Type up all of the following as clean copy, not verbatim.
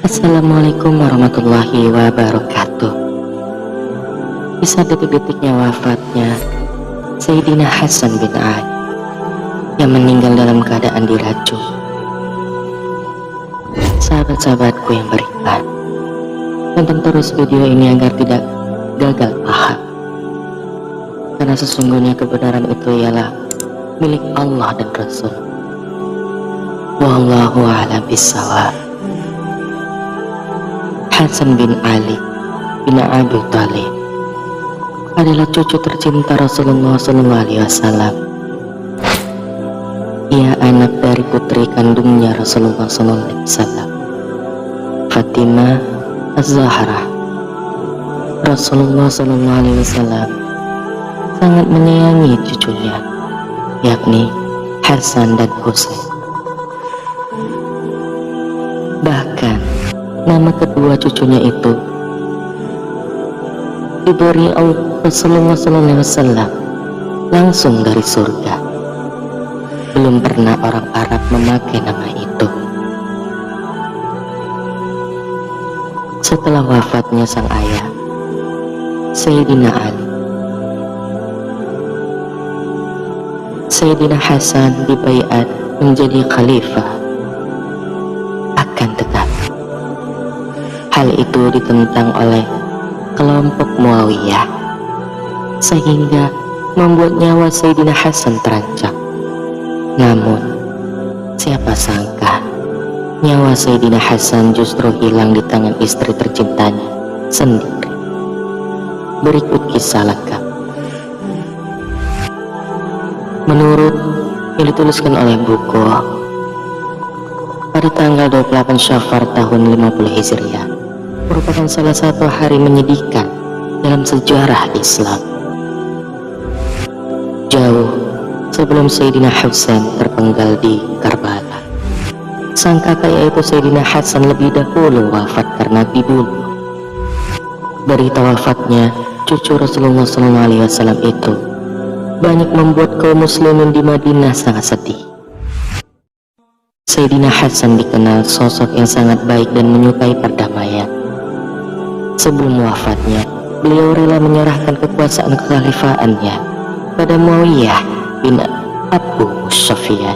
Assalamualaikum warahmatullahi wabarakatuh. Kisah detik-detiknya wafatnya Sayyidina Hasan bin Ali yang meninggal dalam keadaan diracun. Sahabat-sahabatku yang beriman, tonton terus video ini agar tidak gagal paham, karena sesungguhnya kebenaran itu ialah milik Allah dan Rasul. Wallahu a'lam bishawab. Hasan bin Ali bin Abi Thalib adalah cucu tercinta Rasulullah SAW. Ia anak dari putri kandungnya Rasulullah SAW, Fatimah Az-Zahra. Rasulullah SAW sangat menyayangi cucunya, yakni Hasan dan Husain. Bahkan nama kedua cucunya itu diberi Rasulullah SAW langsung dari surga. Belum pernah orang Arab memakai nama itu. Setelah wafatnya sang ayah, Sayyidina Ali, Sayyidina Hasan dibaiat menjadi khalifah. Akan tetapi hal itu ditentang oleh kelompok Muawiyah, sehingga membuat nyawa Sayyidina Hasan terancam. Namun siapa sangka nyawa Sayyidina Hasan justru hilang di tangan istri tercintanya sendiri. Berikut kisah lengkap. Menurut yang dituliskan oleh buku, pada tanggal 28 Syafar tahun 50 Hijriah merupakan salah satu hari menyedihkan dalam sejarah Islam. Jauh sebelum Sayyidina Husain terpenggal di Karbala, sang kakak yaitu Sayyidina Hasan lebih dahulu wafat karena dibunuh. Berita wafatnya cucu Rasulullah SAW itu banyak membuat kaum muslimin di Madinah sangat sedih. Sayyidina Hasan dikenal sosok yang sangat baik dan menyukai perdamaian. Sebelum wafatnya, beliau rela menyerahkan kekuasaan kekhalifaannya pada Muawiyah bin Abu Sufyan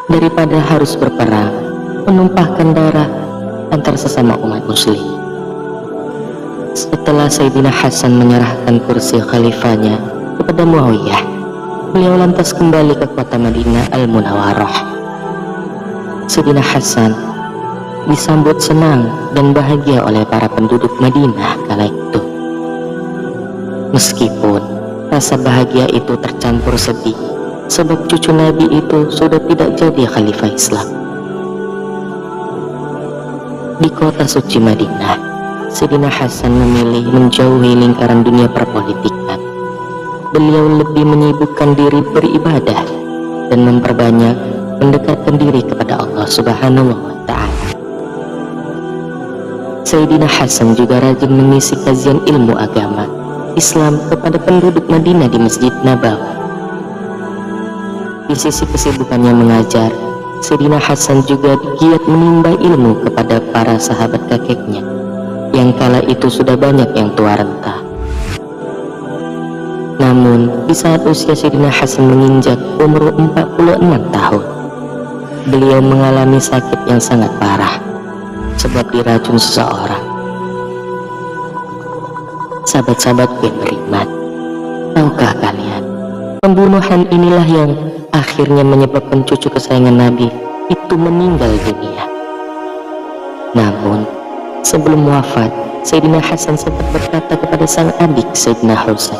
daripada harus berperang menumpahkan darah antar sesama umat muslim. Setelah Sayyidina Hasan menyerahkan kursi khalifahnya kepada Muawiyah, beliau lantas kembali ke kota Madinah Al-Munawwarah. Sayyidina Hasan disambut senang dan bahagia oleh para penduduk Madinah kala itu. Meskipun rasa bahagia itu tercampur sedih, sebab cucu Nabi itu sudah tidak jadi khalifah Islam. Di kota suci Madinah, Sayyidina Hasan memilih menjauhi lingkaran dunia perpolitikan. Beliau lebih menyibukkan diri beribadah dan memperbanyak mendekatkan diri kepada Allah Subhanahu wa Ta'ala. Sayyidina Hasan juga rajin mengisi kajian ilmu agama Islam kepada penduduk Madinah di Masjid Nabawi. Di sisi kesibukannya mengajar, Sayyidina Hasan juga giat menimba ilmu kepada para sahabat kakeknya yang kala itu sudah banyak yang tua renta. Namun di saat usia Sayyidina Hasan menginjak umur 46 tahun, beliau mengalami sakit yang sangat parah sebab diracun seseorang. Sahabat-sahabatku yang beriman, tahukah kalian, pembunuhan inilah yang akhirnya menyebabkan cucu kesayangan Nabi itu meninggal dunia. Namun sebelum wafat, Sayyidina Hasan sempat berkata kepada sang adik Sayyidina Husain,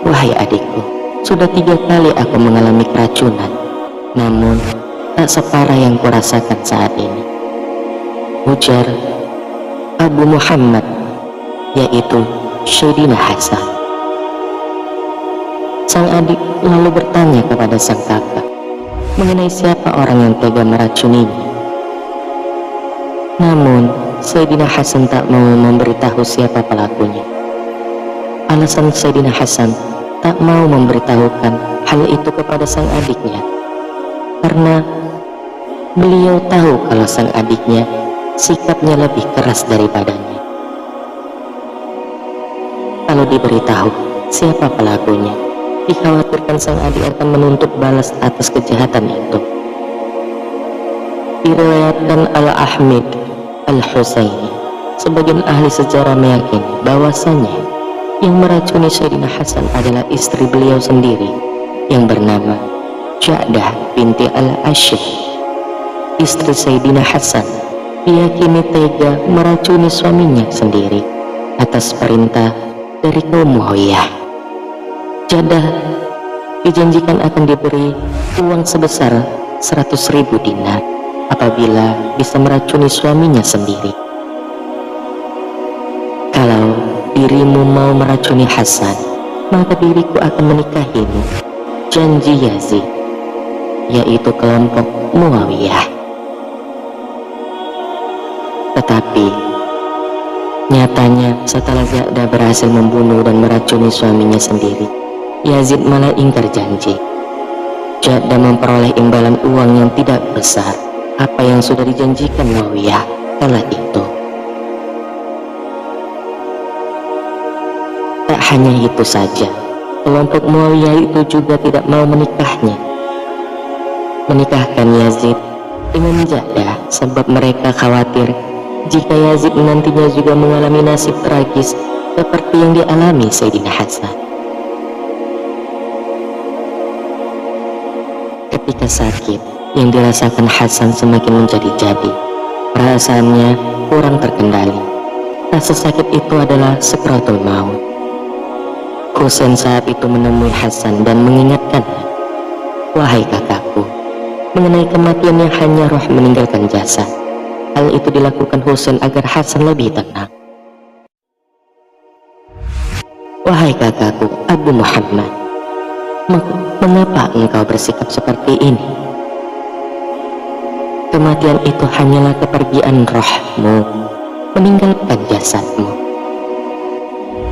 "Wahai adikku, sudah 3 kali aku mengalami keracunan, namun tak separah yang kurasakan saat ini," ujar Abu Muhammad, yaitu Sayyidina Hasan. Sang adik lalu bertanya kepada sang kakak mengenai siapa orang yang tega meracuninya. Namun Sayyidina Hasan tak mau memberitahu siapa pelakunya. Alasan Sayyidina Hasan tak mau memberitahukan hal itu kepada sang adiknya karena Beliau tahu kalau sang adiknya sikapnya lebih keras daripadanya. Kalau diberitahu siapa pelakunya, dikhawatirkan sang adik akan menuntut balas atas kejahatan itu. Diriwayatkan Al-Ahmad Al-Husaini, sebagian ahli sejarah meyakini bahwasanya yang meracuni Sayyidina Hasan adalah istri beliau sendiri yang bernama Ja'dah binti Al-Ashir. Istri Sayyidina Hasan diyakini tega meracuni suaminya sendiri atas perintah dari kaum Muawiyah. Ja'dah dijanjikan akan diberi uang sebesar 100.000 dinar apabila bisa meracuni suaminya sendiri. Kalau dirimu mau meracuni Hasan, maka diriku akan menikahimu, janji Yazid, yaitu kelompok Muawiyah. Tetapi nyatanya setelah Ja'dah berhasil membunuh dan meracuni suaminya sendiri, Yazid malah ingkar janji. Ja'dah memperoleh imbalan uang yang tidak besar apa yang sudah dijanjikan Muawiyah kala itu. Tak hanya itu saja, kelompok Muawiyah itu juga tidak mau menikahkan Yazid dengan Ja'dah, sebab mereka khawatir jika Yazid nantinya juga mengalami nasib tragis seperti yang dialami Sayyidina Hasan. Ketika sakit yang dirasakan Hasan semakin menjadi-jadi, perasaannya kurang terkendali. Rasa sakit itu adalah sakratul maut. Husain saat itu menemui Hasan dan mengingatkannya, "Wahai kakakku, mengenai kematian yang hanya roh meninggalkan jasad." Hal itu dilakukan Husain agar Hasan lebih tenang. "Wahai kakakku Abu Muhammad, mengapa engkau bersikap seperti ini? Kematian itu hanyalah kepergian rohmu, meninggalkan jasadmu."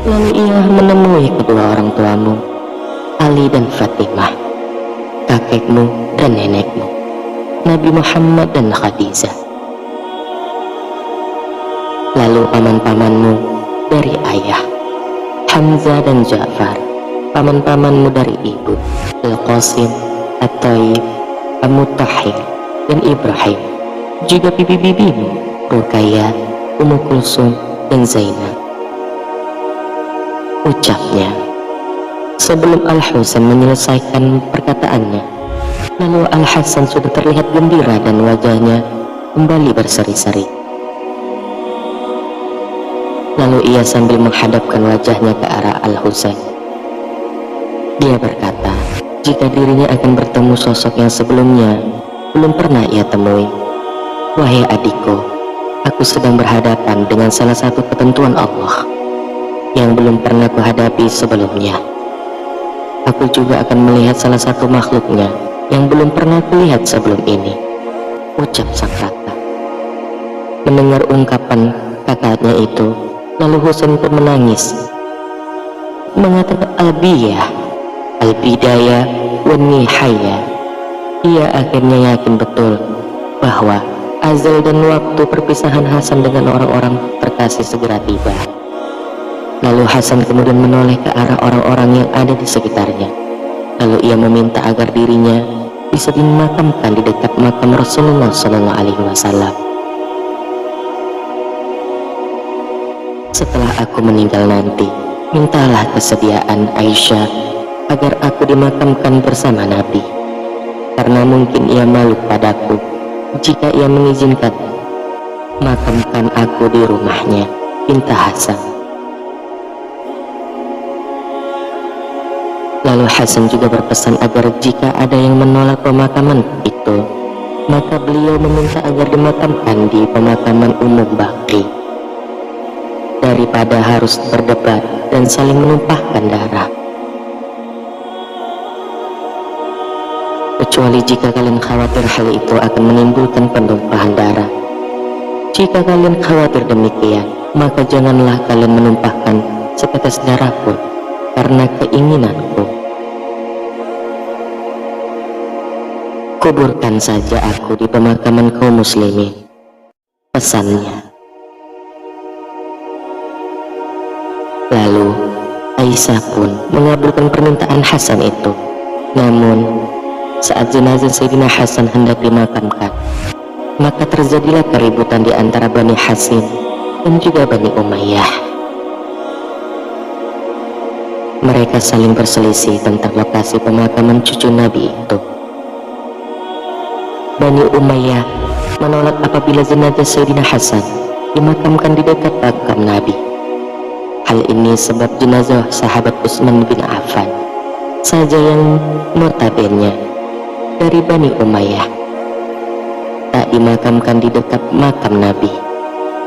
Lalu ia menemui kedua orang tuamu, Ali dan Fatimah, kakekmu dan nenekmu, Nabi Muhammad dan Khadijah. Lalu paman-pamanmu dari ayah, Hamzah dan Ja'far, paman-pamanmu dari ibu, Al-Qasim, At-Tayyib, Al-Mutahhir, dan Ibrahim, juga bibi-bibimu, Ruqayyah, Ummu Kulsum, dan Zainab. Ucapnya sebelum Al-Husain menyelesaikan perkataannya. Lalu Al-Hasan sudah terlihat gembira dan wajahnya kembali berseri-seri. Lalu ia sambil menghadapkan wajahnya ke arah Al-Husain. Dia berkata, jika dirinya akan bertemu sosok yang sebelumnya belum pernah ia temui. "Wahai adikku, aku sedang berhadapan dengan salah satu ketentuan Allah yang belum pernah kuhadapi sebelumnya. Aku juga akan melihat salah satu makhluknya yang belum pernah kulihat sebelum ini," ucap sang kakak. Mendengar ungkapan kakaknya itu, lalu Husain pun menangis, mengatakan, Al-Bidayah wa Nihayah. Ia akhirnya yakin betul bahwa azal dan waktu perpisahan Hasan dengan orang-orang terkasih segera tiba. Lalu Hasan kemudian menoleh ke arah orang-orang yang ada di sekitarnya. Lalu ia meminta agar dirinya bisa dimakamkan di dekat makam Rasulullah SAW. "Setelah aku meninggal nanti, mintalah kesediaan Aisyah agar aku dimakamkan bersama Nabi, karena mungkin ia malu padaku jika ia mengizinkan makamkan aku di rumahnya," pinta Hasan. Lalu Hasan juga berpesan agar jika ada yang menolak pemakaman itu, maka beliau meminta agar dimakamkan di pemakaman umum Baqi, daripada harus berdebat dan saling menumpahkan darah. Kecuali jika kalian khawatir hal itu akan menimbulkan penumpahan darah. Jika kalian khawatir demikian, maka janganlah kalian menumpahkan setetes darah pun karena keinginanku. Kuburkan saja aku di pemakaman kaum muslimin, pesannya. Lalu Aisyah pun mengabulkan permintaan Hasan itu. Namun saat jenazah Sayyidina Hasan hendak dimakamkan, maka terjadilah keributan di antara Bani Hashim dan juga Bani Umayyah. Mereka saling berselisih tentang lokasi pemakaman cucu Nabi itu. Bani Umayyah menolak apabila jenazah Sayyidina Hasan dimakamkan di dekat makam Nabi. Hal ini sebab jenazah sahabat Utsman bin Affan saja yang notabene dari Bani Umayyah tak dimakamkan di dekat makam Nabi,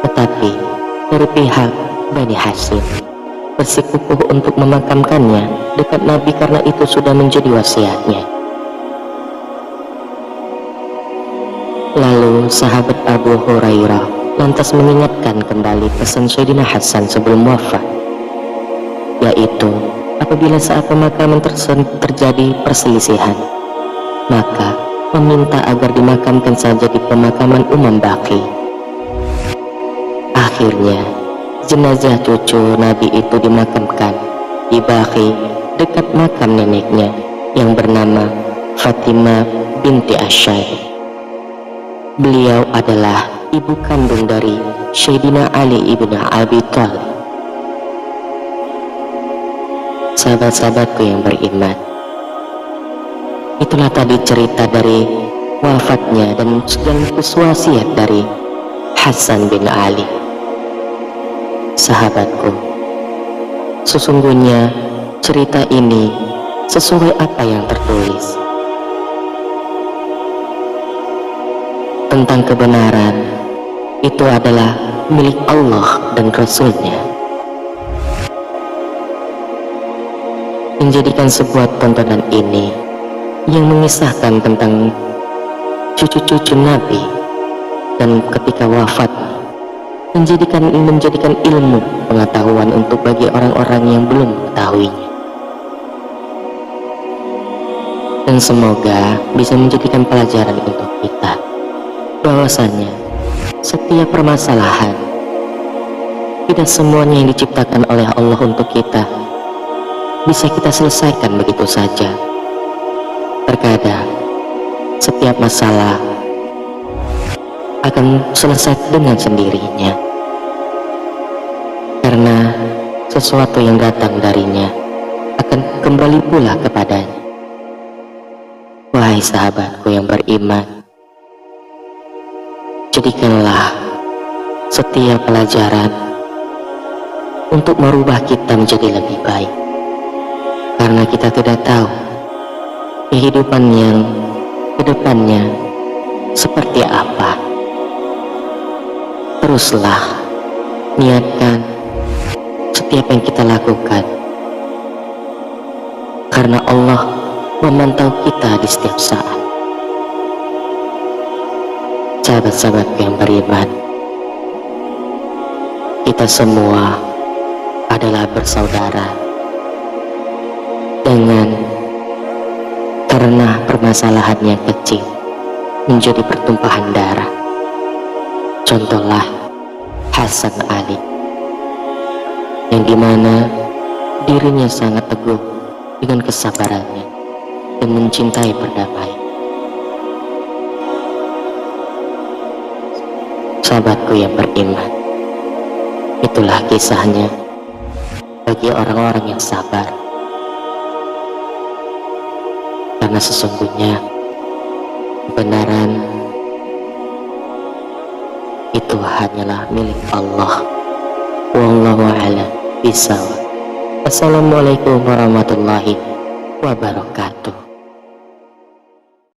tetapi dari pihak Bani Hashim bersikukuh untuk memakamkannya dekat Nabi karena itu sudah menjadi wasiatnya. Lalu sahabat Abu Hurairah lantas mengingatkan kembali pesan Sayyidina Hasan sebelum wafat, yaitu apabila saat pemakaman terjadi perselisihan, maka meminta agar dimakamkan saja di pemakaman umum Baqi. Akhirnya jenazah cucu Nabi itu dimakamkan di Baqi dekat makam neneknya yang bernama Fatimah binti Asy'ad. Beliau adalah ibu kandung dari Sayyidina Ali ibn Abi Thalib. Sahabat-sahabatku yang beriman, itulah tadi cerita dari wafatnya dan sekaligus wasiat dari Hasan bin Ali. Sahabatku, sesungguhnya cerita ini sesuai apa yang tertulis tentang kebenaran. Itu adalah milik Allah dan Rasul-Nya. Menjadikan sebuah tontonan ini yang mengisahkan tentang cucu-cucu Nabi dan ketika wafat menjadikan ilmu pengetahuan untuk bagi orang-orang yang belum mengetahuinya, dan semoga bisa menjadikan pelajaran untuk kita bahwasanya setiap permasalahan tidak semuanya yang diciptakan oleh Allah untuk kita bisa kita selesaikan begitu saja. Terkadang setiap masalah akan selesai dengan sendirinya karena sesuatu yang datang darinya akan kembali pula kepadanya. Wahai sahabatku yang beriman, jadikanlah setiap pelajaran untuk merubah kita menjadi lebih baik, karena kita tidak tahu kehidupan yang kedepannya seperti apa. Teruslah niatkan setiap yang kita lakukan, karena Allah memantau kita di setiap saat. Sahabat-sahabat yang beriman, kita semua adalah bersaudara. Jangan karena permasalahan yang kecil menjadi pertumpahan darah. Contohlah Hasan Ali, yang dimana dirinya sangat teguh dengan kesabarannya dan mencintai perdamaian. Sahabatku yang beriman, itulah kisahnya bagi orang-orang yang sabar, karena sesungguhnya kebenaran itu hanyalah milik Allah. Wallahu a'lam bishawab. Assalamualaikum warahmatullahi wabarakatuh.